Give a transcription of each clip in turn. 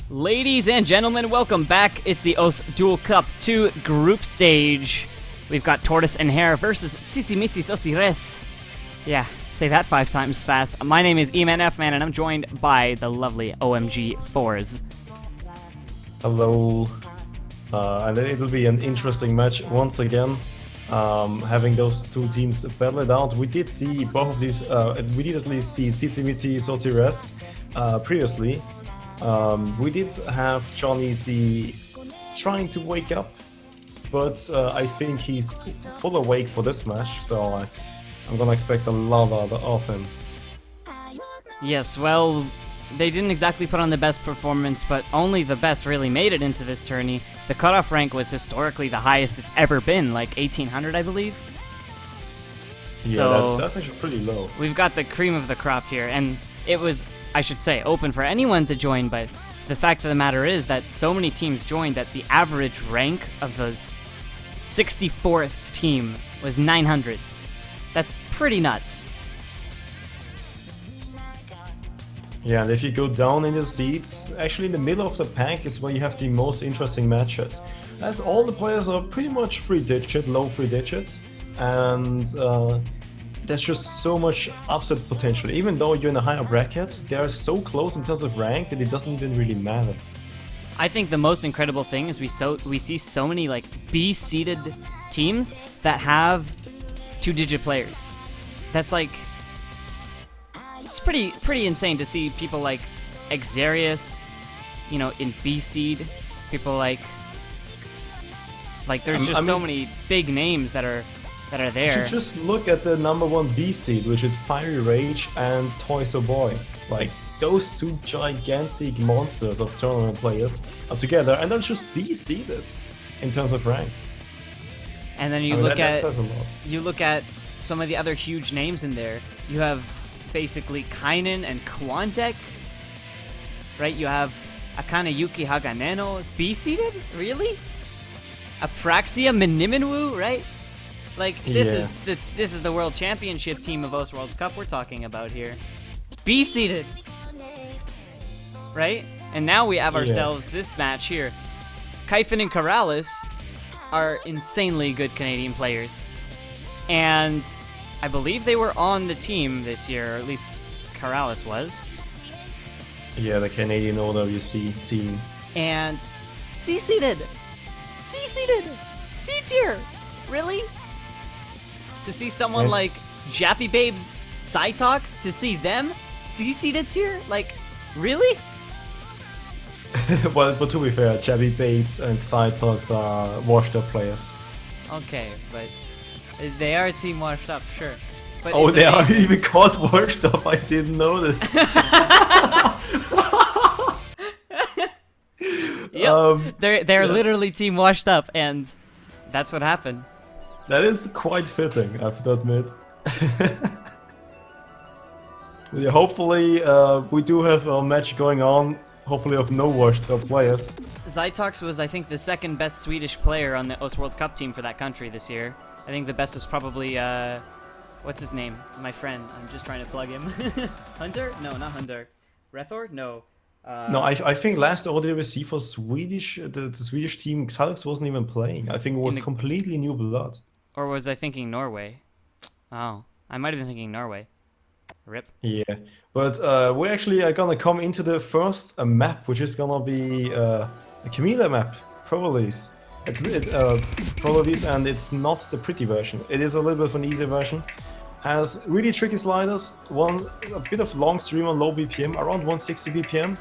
Ladies and gentlemen, welcome back. It's the ODC2 group stage. We've got Tortoise and Hare versus Tzitzimitzixotzires. Yeah, say that 5 times fast. My name is E-Man F-Man, and I'm joined by the lovely OMG4s. Hello. And it'll be an interesting match once again. Having those two teams battle it out. We did see both of these, we did at least see Tzitzimitzixotzires previously. We did have Johnny Z trying to wake up, but I think he's full awake for this match, so I'm gonna expect a lot of him. Yes, well, they didn't exactly put on the best performance, but only the best really made it into this tourney. The cutoff rank was historically the highest it's ever been, like 1800, I believe. Yeah, so that's actually pretty low. We've got the cream of the crop here, and it was, I should say, open for anyone to join, but the fact of the matter is that so many teams joined that the average rank of the 64th team was 900. That's pretty nuts. Yeah, and if you go down in the seeds, actually in the middle of the pack is where you have the most interesting matches. As all the players are pretty much 3-digit, low 3 digits, and there's just so much upset potential. Even though you're in a higher bracket, they are so close in terms of rank that it doesn't even really matter. I think the most incredible thing is we see so many like B-seeded teams that have 2-digit players. That's like, it's pretty insane to see people like Xarius, you know, in B seed. People like there's just so many big names that are there. You should just look at the number 1 B seed, which is Fiery Rage and Toys Boy. Like, those two gigantic monsters of tournament players are together, and they're just B seeded in terms of rank. And then you look at some of the other huge names in there. You have basically Kainen and Quantek, right? You have Akane Yuki Haganeno, B-seeded? Really? Apraxia Miniminwu, right? Like, this is the world championship team of OS World Cup we're talking about here. B-seeded! Right? And now we have ourselves this match here. Kaifin and Karalis are insanely good Canadian players. And I believe they were on the team this year, or at least Karalis was. Yeah, the Canadian OWC team. And C-seeded! C-seeded! C-tier! Really? To see someone like Jappy Babes Cytox, to see them C-seeded tier? Like, really? Well, but to be fair, Jappy Babes and Cytox are washed up players. Okay, but they are team washed up, sure. But oh, they are even called washed up. I didn't know this. Yep, they're literally team washed up, and that's what happened. That is quite fitting, I have to admit. Yeah, hopefully, we do have a match going on. Hopefully, of no washed up players. Zytox was, I think, the second best Swedish player on the OS World Cup team for that country this year. I think the best was probably, what's his name? My friend. I'm just trying to plug him. Hunter? No, not Hunter. Rethor? No. No, I think last ODC for Swedish, the Swedish team, Xalux wasn't even playing. I think it was completely new blood. Or was I thinking Norway? Oh, I might have been thinking Norway. Rip. Yeah, but we actually are gonna come into the first map, which is gonna be a Camila map, probably. It's Prolovis, and it's not the pretty version. It is a little bit of an easier version. Has really tricky sliders, a bit of long stream on low BPM, around 160 BPM.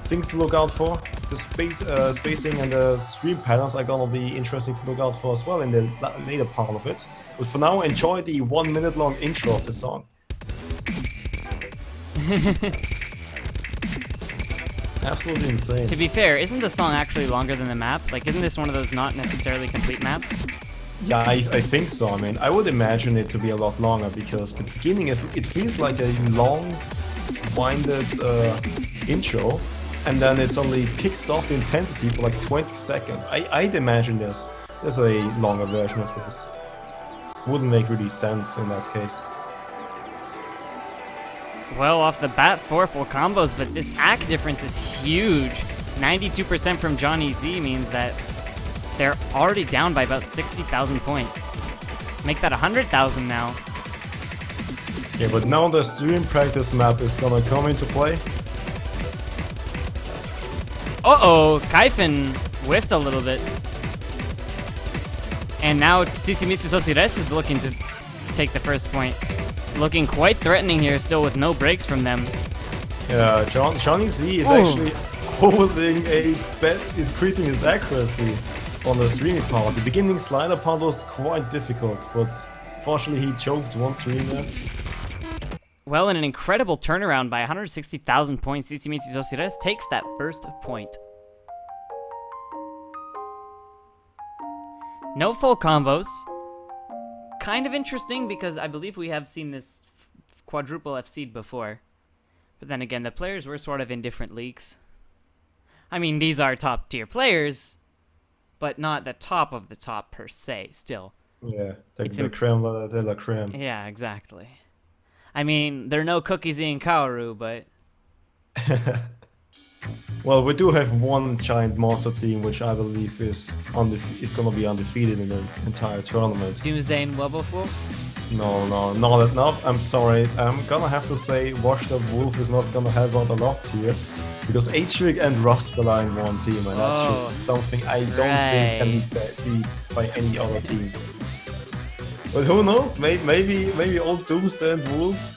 Things to look out for. The spacing and the stream patterns are gonna be interesting to look out for as well in the later part of it. But for now, enjoy the 1 minute long intro of the song. Absolutely insane. To be fair, isn't the song actually longer than the map? Like, isn't this one of those not necessarily complete maps? Yeah, I think so. I mean, I would imagine it to be a lot longer because the beginning it feels like a long, winded intro, and then it suddenly kicks off the intensity for like 20 seconds. I'd imagine there's a longer version of this. Wouldn't make really sense in that case. Well, off the bat, 4 full combos, but this AC difference is huge. 92% from Johnny Z means that they're already down by about 60,000 points. Make that 100,000 now. Yeah, but now the stream practice map is gonna come into play. Uh-oh, Kaifin whiffed a little bit. And now Tzitzimitzixotzires is looking to take the first point. Looking quite threatening here still with no breaks from them. Yeah, Johnny Z is actually holding a bet, increasing his accuracy on the streaming part. The beginning slider part was quite difficult, but fortunately he choked one streamer. Well, in an incredible turnaround by 160,000 points, Tzitzimitzixotzires takes that first point. No full combos. Kind of interesting because I believe we have seen this quadruple FC'd before. But then again, the players were sort of in different leagues. I mean, these are top tier players, but not the top of the top per se, still. Yeah, the creme de la creme. Yeah, exactly. I mean, there are no cookies in Kaoru, but... Well, we do have one giant monster team, which I believe is gonna be undefeated in the entire tournament. Doomsday and Wobbleful? No, I'm sorry. I'm gonna have to say Washed Up Wolf is not gonna help out a lot here. Because H-Rig and Rustbell are in one team, and that's just something I don't think can be beat by any other team. But who knows? Maybe old Doomsday and Wolf,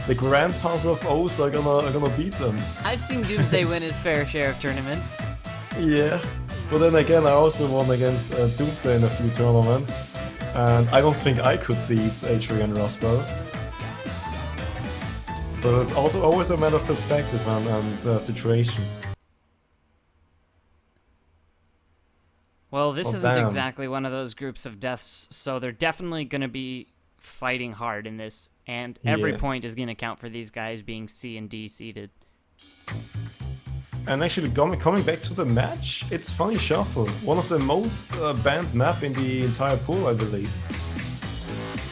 the grandpas of O's, are gonna beat them. I've seen Doomsday win his fair share of tournaments. Yeah, but then again, I also won against Doomsday in a few tournaments, and I don't think I could beat H-Rig and Rustbell. So it's also always a matter of perspective and situation. Well, this isn't exactly one of those groups of deaths, so they're definitely going to be fighting hard in this, and every point is going to count for these guys being C and D seeded. And actually, coming back to the match, it's Funny Shuffle, one of the most banned map in the entire pool, I believe.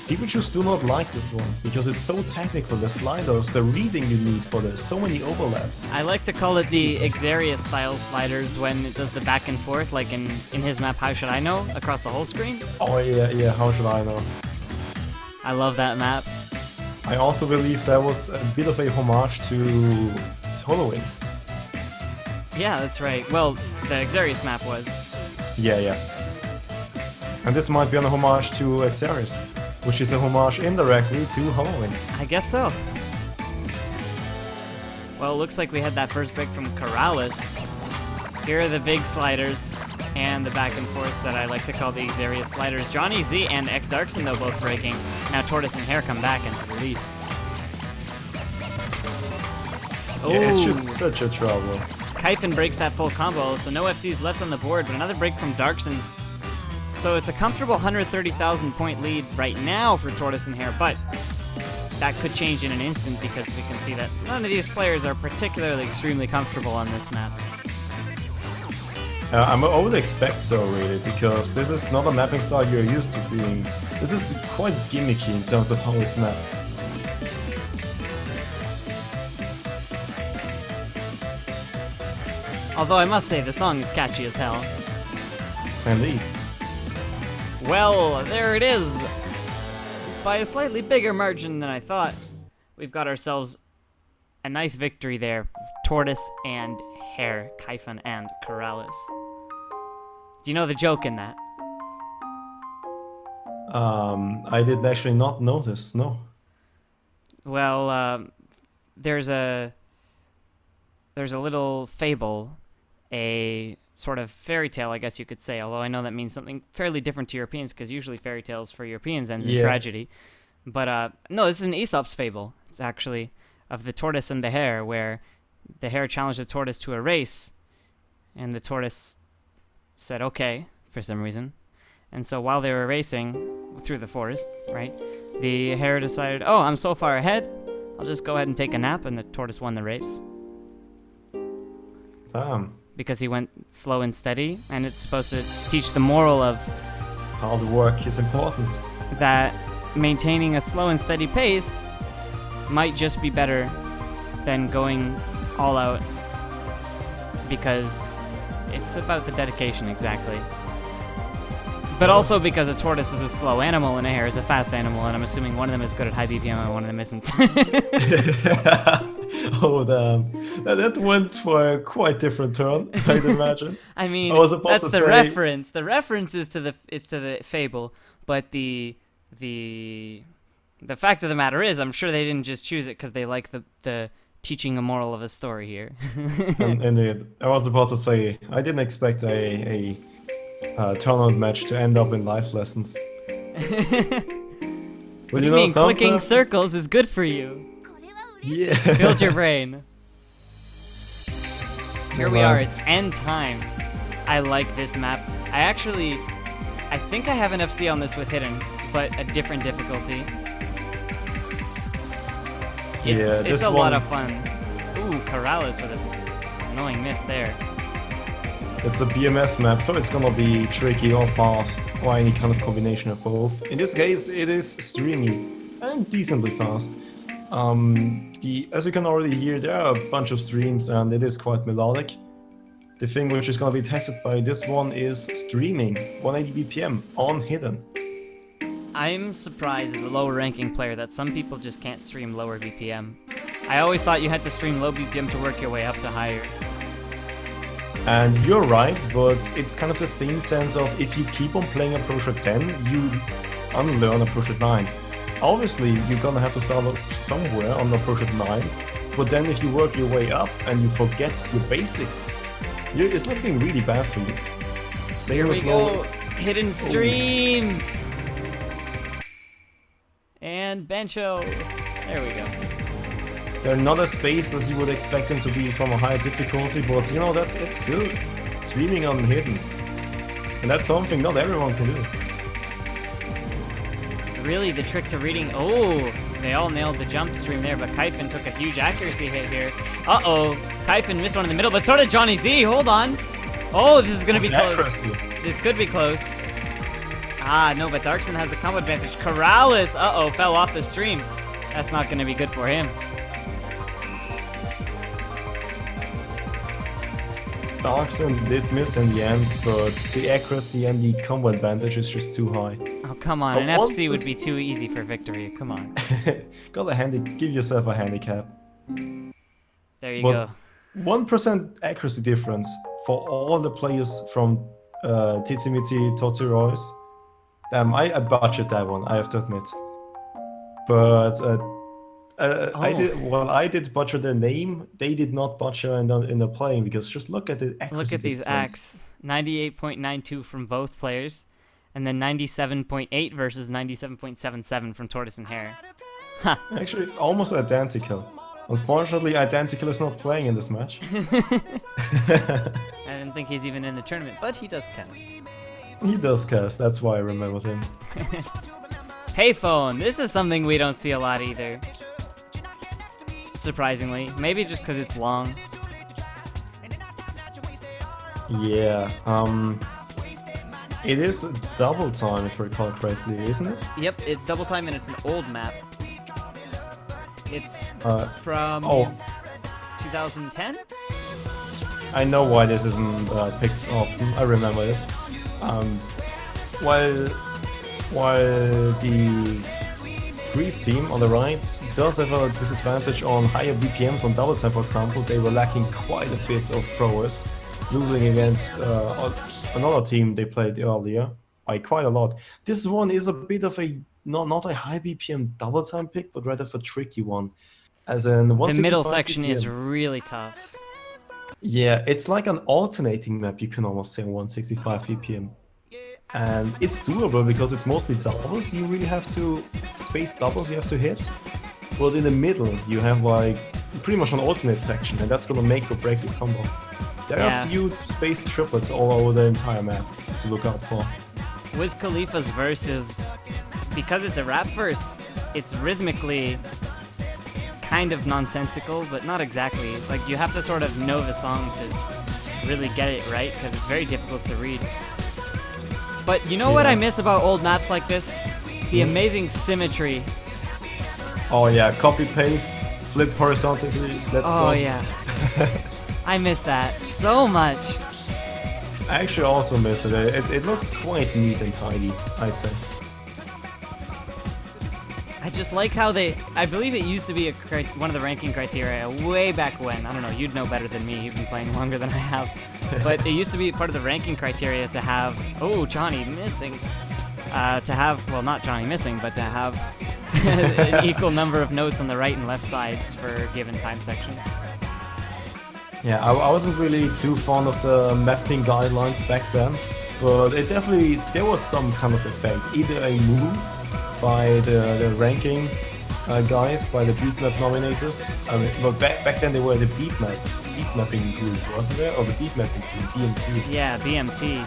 People just do not like this one, because it's so technical, the sliders, the reading you need for this, so many overlaps. I like to call it the Xarius style sliders when it does the back and forth, like in his map How Should I Know, across the whole screen. Oh yeah, How Should I Know. I love that map. I also believe that was a bit of a homage to HoloWings. Yeah, that's right. Well, the Xarius map was. Yeah. And this might be an homage to Xarius, which is a homage indirectly to HoloWings. I guess so. Well, it looks like we had that first break from Corrales. Here are the big sliders and the back and forth that I like to call the Xarius sliders. Johnny Z and X Darkson, though, both breaking. Now Tortoise and Hare come back into the lead. Yeah, it's just such a trouble. Kaifin breaks that full combo, so no FCs left on the board, but another break from Darkson. So it's a comfortable 130,000 point lead right now for Tortoise and Hare, but that could change in an instant because we can see that none of these players are particularly extremely comfortable on this map. I would expect so, really, because this is not a mapping style you're used to seeing. This is quite gimmicky in terms of how it's mapped. Although I must say, the song is catchy as hell. Indeed. Well, there it is. By a slightly bigger margin than I thought, we've got ourselves a nice victory there. Tortoise and Hare, Kaifin and Corrales. Do you know the joke in that? I did actually not notice, no. Well, there's a little fable, a sort of fairy tale, I guess you could say, although I know that means something fairly different to Europeans, because usually fairy tales for Europeans end in tragedy. But no, this is an Aesop's fable. It's actually of the tortoise and the hare, where the hare challenged the tortoise to a race, and the tortoise said okay, for some reason. And so while they were racing through the forest, right, the hare decided, oh, I'm so far ahead, I'll just go ahead and take a nap, and the tortoise won the race. Damn. Because he went slow and steady, and it's supposed to teach the moral of hard work is important. That maintaining a slow and steady pace might just be better than going all out because it's about the dedication, exactly. But also because a tortoise is a slow animal and a hare is a fast animal, and I'm assuming one of them is good at high BPM and one of them isn't. Oh damn, that went for a quite different turn, I'd imagine. I mean, that's the reference. The reference is to the fable, but the fact of the matter is, I'm sure they didn't just choose it because they like the teaching a moral of a story here. Indeed, I was about to say I didn't expect a tournament match to end up in life lessons. What do you mean? Clicking circles is good for you. Yeah. Build your brain. Here we are. It's end time. I like this map. I think I have an FC on this with hidden, but a different difficulty. It's a lot of fun. Ooh, Corrales with an annoying miss there. It's a BMS map, so it's gonna be tricky or fast, or any kind of combination of both. In this case, it is streamy and decently fast. As you can already hear, there are a bunch of streams and it is quite melodic. The thing which is gonna be tested by this one is streaming 180 BPM on hidden. I'm surprised as a lower ranking player that some people just can't stream lower BPM. I always thought you had to stream low BPM to work your way up to higher. And you're right, but it's kind of the same sense of if you keep on playing Approach 10, you unlearn Approach 9. Obviously, you're gonna have to start somewhere on Approach 9, but then if you work your way up and you forget your basics, it's looking really bad for you. Here we go, hidden streams! And Bencho, there we go. They're not as spaced as you would expect them to be from a higher difficulty, but you know, it's still streaming on hidden. And that's something not everyone can do. Really, the trick to reading... Oh, they all nailed the jump stream there, but Kaifin took a huge accuracy hit here. Uh-oh, Kaifin missed one in the middle, but so did Johnny Z, hold on. Oh, this is gonna be close. This could be close. Ah, no, but Darkson has the combo advantage. Corrales, uh-oh, fell off the stream. That's not gonna be good for him. Darkson did miss in the end, but the accuracy and the combo advantage is just too high. Oh, come on, an FC would be too easy for victory, come on. Give yourself a handicap. There you go. 1% accuracy difference for all the players from Tzitzimitzixotzires. Damn, I butchered that one, I have to admit. But I did butcher their name. They did not butcher in the playing, because just look at the accuracy. Look at these difference. acts. 98.92 from both players, and then 97.8 versus 97.77 from Tortoise and Hare. Huh. Actually, almost identical. Unfortunately, Identical is not playing in this match. I didn't think he's even in the tournament, but he does cast. He does cast, that's why I remembered him. Payphone, this is something we don't see a lot either. Surprisingly, maybe just because it's long. Yeah, it is double time if I recall correctly, isn't it? Yep, it's double time and it's an old map. It's from 2010? I know why this isn't picked often, I remember this. While the Greece team on the right does have a disadvantage on higher BPMs on double time, for example, they were lacking quite a bit of prowess, losing against another team they played earlier by quite a lot. This one is a bit of a not a high BPM double time pick, but rather a tricky one. As in the middle section BPM. is really tough. Yeah, it's like an alternating map, you can almost say, 165 BPM. And it's doable because it's mostly doubles. You really have to face doubles you have to hit. But in the middle, you have like pretty much an alternate section, and that's gonna make or break your combo. There are a few spaced triplets all over the entire map to look out for. Wiz Khalifa's verse is, because it's a rap verse, it's rhythmically kind of nonsensical, but not exactly. Like, you have to sort of know the song to really get it right, because it's very difficult to read. But you know what I miss about old maps like this? The amazing symmetry. Oh yeah, copy paste, flip horizontally, let's go. Oh yeah. I miss that so much. I actually also miss it. It looks quite neat and tidy, I'd say. I just like how I believe it used to be one of the ranking criteria way back when. I don't know, you'd know better than me, you've been playing longer than I have. But it used to be part of the ranking criteria to have, oh, Johnny missing. To have, well, not Johnny missing, but to have an equal number of notes on the right and left sides for given time sections. Yeah, I wasn't really too fond of the mapping guidelines back then, but there was some kind of effect. Either a move by the ranking guys, by the beat map nominators. I mean, but back then they were the beat mapping group, wasn't there? Or the beat mapping team, BMT. Yeah, BMT.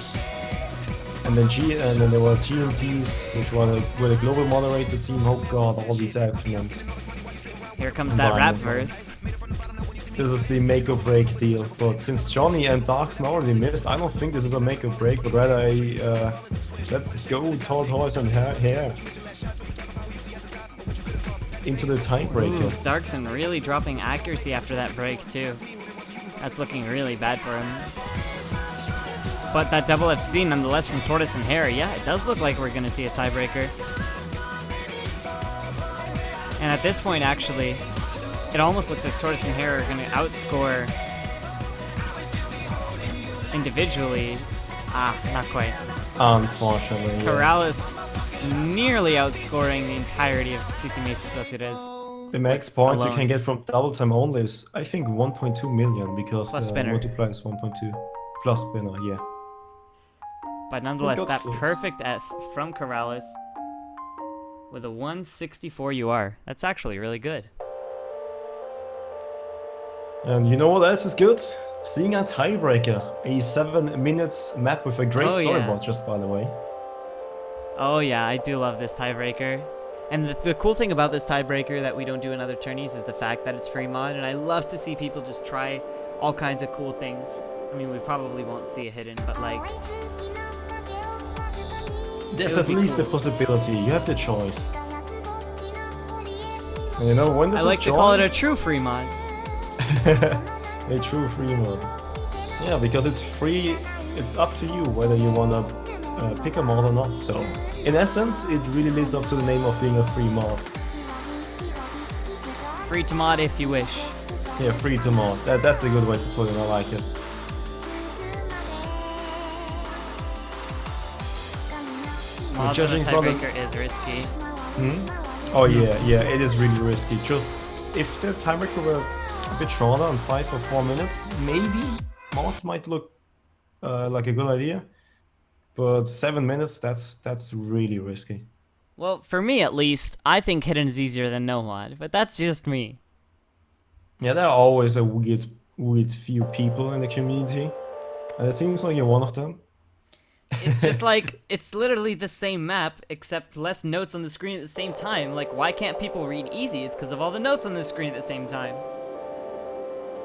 And then there were GMTs, which were the global moderator team. Oh god, all these acronyms. Here comes that rap verse. This is the make or break deal, but since Johnny and Darkson already missed, I don't think this is a make or break, but rather a let's go Tortoise and Hare into the tiebreaker. Darkson really dropping accuracy after that break too. That's looking really bad for him. But that double FC nonetheless from Tortoise and Hare, yeah, it does look like we're gonna see a tiebreaker. And at this point, actually, it almost looks like Tortoise and Hare are going to outscore individually. Not quite. Unfortunately, yeah. Corrales nearly outscoring the entirety of Tzitzimitzixotzires. The max points you can get from double time only is, I think, 1.2 million, because the multiplier is 1.2 plus spinner, yeah. But nonetheless, that close. perfect S from Corrales with a 164 UR. That's actually really good. And you know what else is good? Seeing a tiebreaker. A 7 minutes map with a great storyboard, just by the way. Oh yeah, I do love this tiebreaker. And the cool thing about this tiebreaker that we don't do in other tourneys is the fact that it's free mod, and I love to see people just try all kinds of cool things. I mean, we probably won't see a hidden, but like... There's at least a possibility, you have the choice. And you know, when there's I like to call it a true free mod. A true free mod. Yeah, because it's free, it's up to you whether you wanna pick a mod or not, so... In essence, it really lives up to the name of being a free mod. Free to mod if you wish. Yeah, free to mod. That's a good way to put it, I like it. Mods on a tiebreaker is risky. Oh yeah, it is really risky. Just, if the tiebreaker were a bit shorter, on 5 or 4 minutes, maybe mods might look like a good idea. But 7 minutes, that's really risky. Well, for me at least, I think hidden is easier than no mod, but that's just me. Yeah, there are always a weird few people in the community, and it seems like you're one of them. It's just like, it's literally the same map, except less notes on the screen at the same time. Like, why can't people read easy? It's because of all the notes on the screen at the same time.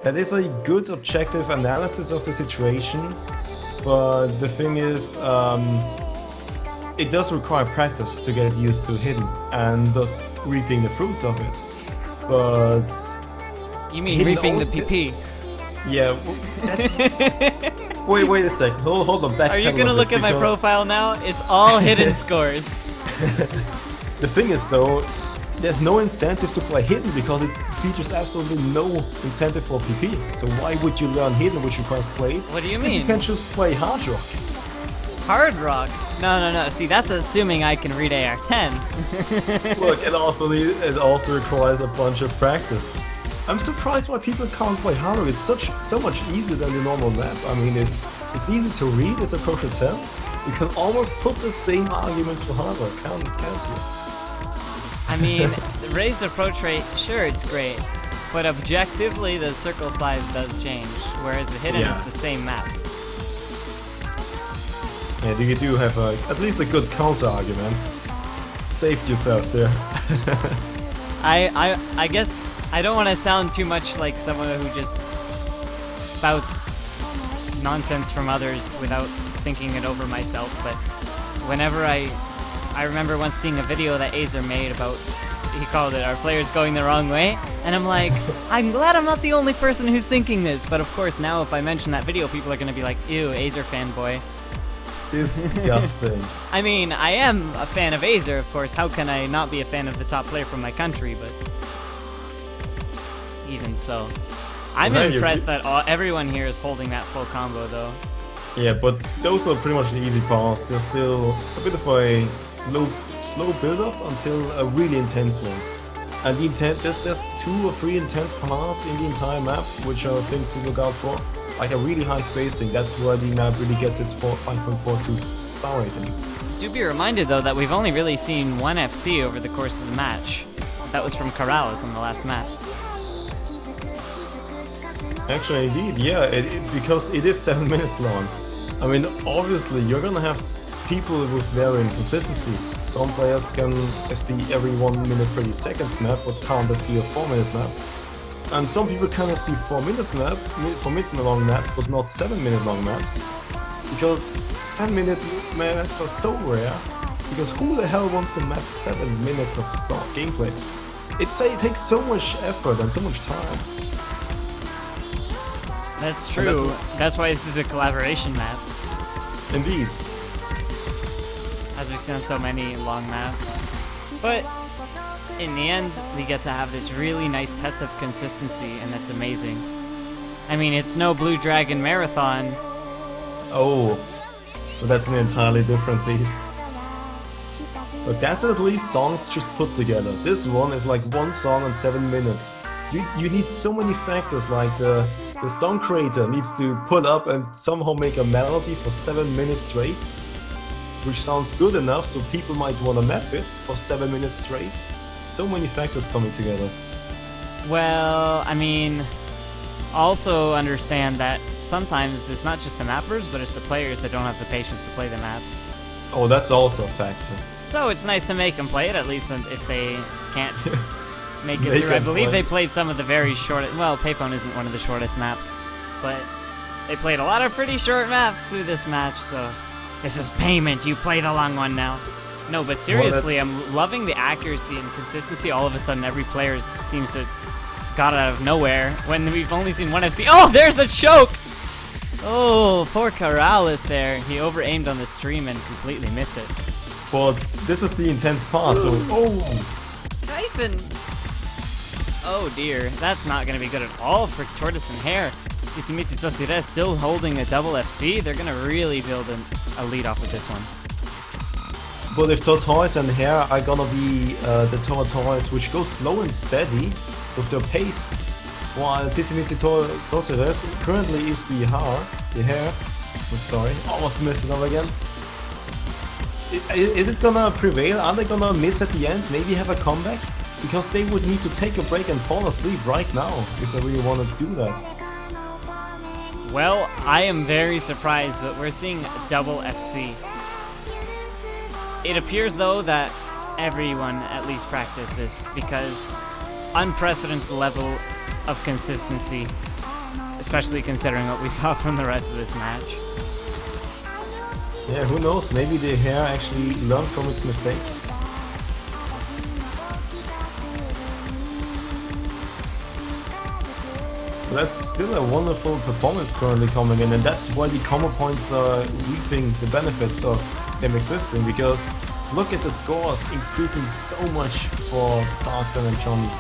That is a good objective analysis of the situation, but the thing is, it does require practice to get used to hidden, and thus reaping the fruits of it. But... You mean reaping the PP? Yeah, that's... Wait a sec. Hold on. Are you gonna look at my profile now? It's all hidden scores. The thing is, though, there's no incentive to play hidden because it features absolutely no incentive for PP. So why would you learn hidden, which requires plays? What do you mean? You can just play hard rock. Hard rock? No. See, that's assuming I can read AR10. Look, it also requires a bunch of practice. I'm surprised why people can't play hard rock. It's so much easier than the normal map. I mean, it's easy to read. It's a kosher 10. You can almost put the same arguments for hard rock, can't you? I mean, raised approach rate, sure, it's great, but objectively the circle size does change, whereas the hidden is the same map. Yeah, you do have at least a good counter argument. Saved yourself there. I guess I don't want to sound too much like someone who just spouts nonsense from others without thinking it over myself, but whenever I remember once seeing a video that Azer made about he called it, our player's going the wrong way. And I'm like, I'm glad I'm not the only person who's thinking this. But of course, now if I mention that video, people are going to be like, ew, Azer fanboy. Disgusting. I mean, I am a fan of Azer, of course. How can I not be a fan of the top player from my country? But even so. I'm impressed that everyone here is holding that full combo, though. Yeah, but those are pretty much the easy parts. There's still a bit of a slow build-up until a really intense one. And there's 2 or 3 intense parts in the entire map, which are things to look out for. Like a really high spacing, that's where the map really gets its 5.42 star rating. Do be reminded, though, that we've only really seen 1 FC over the course of the match. That was from Corrales on the last match. Actually, indeed, yeah, because it is 7 minutes long. I mean, obviously, you're gonna have people with varying consistency. Some players can FC every 1 minute 30 seconds map, but can't FC a 4 minute map. And some people can FC 4 minutes map for mid-long maps, but not 7 minute long maps. Because 7 minute maps are so rare. Because who the hell wants to map 7 minutes of gameplay? It takes so much effort and so much time. That's true. That's why this is a collaboration map. Indeed. As we've seen on so many long maps. But in the end, we get to have this really nice test of consistency, and that's amazing. I mean, it's no Blue Dragon Marathon. Oh, but that's an entirely different beast. But that's at least songs just put together. This one is like 1 song in 7 minutes. You need so many factors, like the song creator needs to put up and somehow make a melody for 7 minutes straight, which sounds good enough so people might want to map it for 7 minutes straight. So many factors coming together. Well, I mean, also understand that sometimes it's not just the mappers, but it's the players that don't have the patience to play the maps. Oh, that's also a factor. So it's nice to make them play it, at least if they can't make it through. I believe they played some of the very short. Well, Payphone isn't one of the shortest maps, but they played a lot of pretty short maps through this match, so this is payment. You played a long one now. No, but seriously, I'm loving the accuracy and consistency. All of a sudden, every player seems to got out of nowhere when we've only seen 1 FC. Oh, there's the choke! Oh, poor Corrales there. He over-aimed on the stream and completely missed it. But this is the intense part, so... Oh! Typhon! Oh dear, that's not going to be good at all for Tortoise and Hare. Tzitzimitzixotzires still holding a double FC. They're going to really build a lead off with this one. But if Tortoise and Hare are gonna be the Tortoise which goes slow and steady with their pace, while Tzitzimitzixotzires currently is the Hare. I'm sorry, almost messed it up again. Is it gonna prevail? Are they gonna miss at the end? Maybe have a comeback? Because they would need to take a break and fall asleep right now if they really want to do that. Well, I am very surprised, but we're seeing double FC. It appears, though, that everyone at least practiced this, because unprecedented level of consistency, especially considering what we saw from the rest of this match. Yeah, who knows, maybe the Hare actually learned from its mistake. But that's still a wonderful performance currently coming in, and that's why the combo points are reaping the benefits of them existing, because look at the scores increasing so much for Darkson and Johnny Z.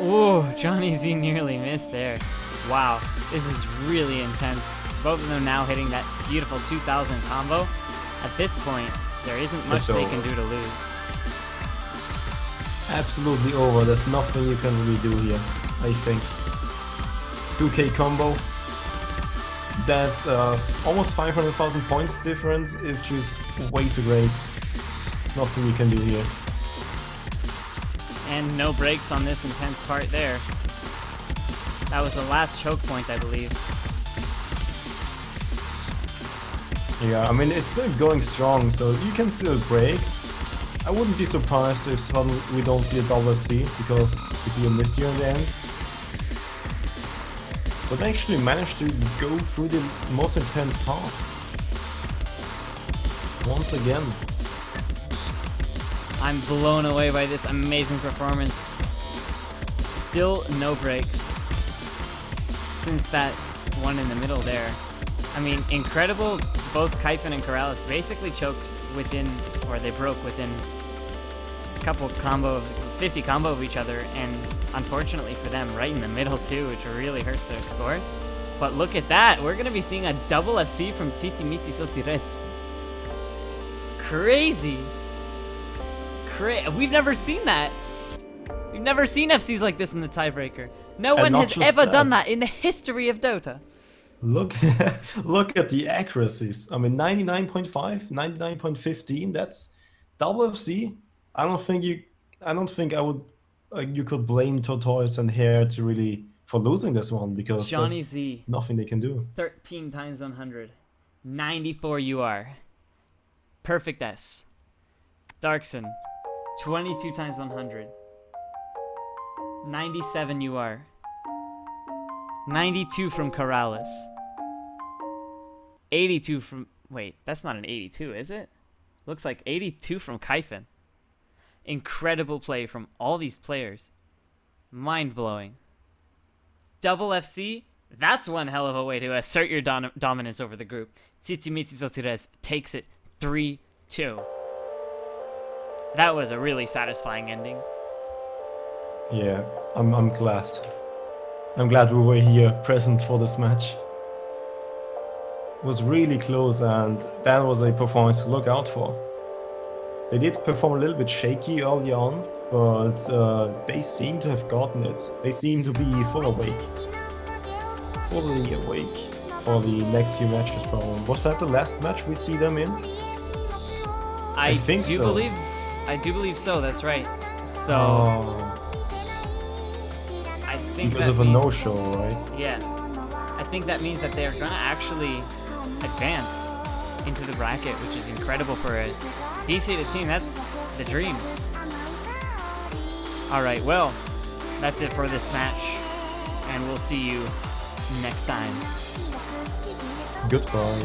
Oh, Johnny Z nearly missed there. Wow, this is really intense. Both of them now hitting that beautiful 2000 combo. At this point, there isn't much they can do to lose. Absolutely over. There's nothing you can really do here, I think. 2k combo. That's almost 500,000 points difference is just way too great. There's nothing you can do here. And no breaks on this intense part there. That was the last choke point, I believe. Yeah, I mean, it's still going strong, so you can still breaks. I wouldn't be surprised if suddenly we don't see a double FC, because we see a miss here in the end. But they actually managed to go through the most intense part. Once again. I'm blown away by this amazing performance. Still no breaks since that one in the middle there. I mean, incredible. Both Kyphin and Corrales basically choked within, or they broke within a couple 50 combo of each other, and unfortunately for them, right in the middle too, which really hurts their score. But look at that, we're gonna be seeing a double FC from Tzitzimitzixotzires. Crazy. We've never seen that. We've never seen FCs like this in the tiebreaker. No one has ever done that in the history of Dota. Look, look at the accuracies. I mean, 99.5, 99.15. That's double FC. I don't think you could blame Tortoise and Hare for losing this one, because Johnny there's Z, nothing they can do. 13 times 100, 94 UR, perfect S. Darkson, 22 times 100, 97 UR, 92 from Corrales, 82 from, wait, that's not an 82, is it? Looks like 82 from Kyphin. Incredible play from all these players. Mind-blowing. Double FC, that's one hell of a way to assert your dominance over the group. Tzitzimitzixotzires takes it 3-2. That was a really satisfying ending. Yeah, I'm glad. I'm glad we were here present for this match. It was really close, and that was a performance to look out for. They did perform a little bit shaky early on, but they seem to have gotten it. They seem to be fully awake for the next few matches probably. Was that the last match we see them in? I think so. I do believe so, that's right. So I think because of a no-show, right? Yeah. I think that means that they're gonna actually advance into the bracket, which is incredible for a D-seeded team. That's the dream. Alright, well, that's it for this match, and we'll see you next time. Goodbye.